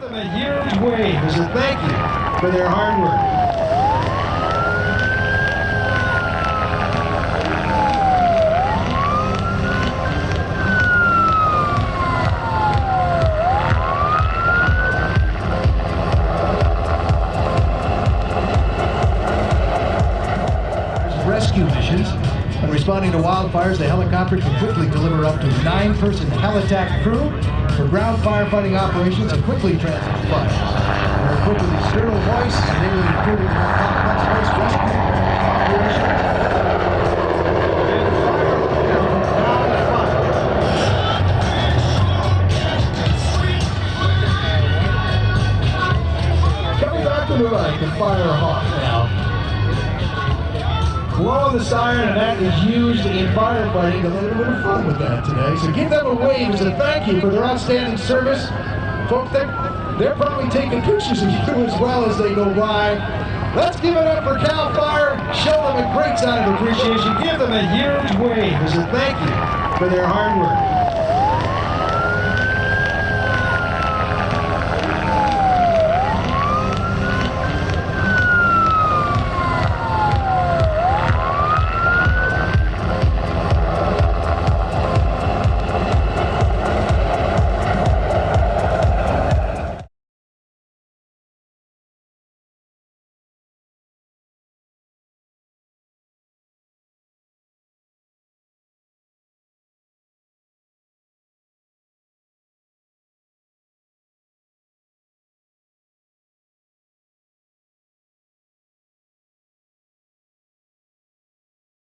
them a huge wave as a thank you for their hard work. Rescue missions. When responding to wildfires, the helicopter can quickly deliver up to 9-person heli-tac crew for ground firefighting operations and quickly transit fires. They're equipped with external voice, enabling including more complex voice rescue operations. Coming back to the right, the Firehawk now. Blowing the siren, and that is used in firefighting. A little bit of fun with that today. So give them a wave as a thank you for their outstanding service. Folks, they're probably taking pictures of you as well as they go by. Let's give it up for CAL FIRE. Show them a great sign of appreciation. Give them a huge wave as a thank you for their hard work.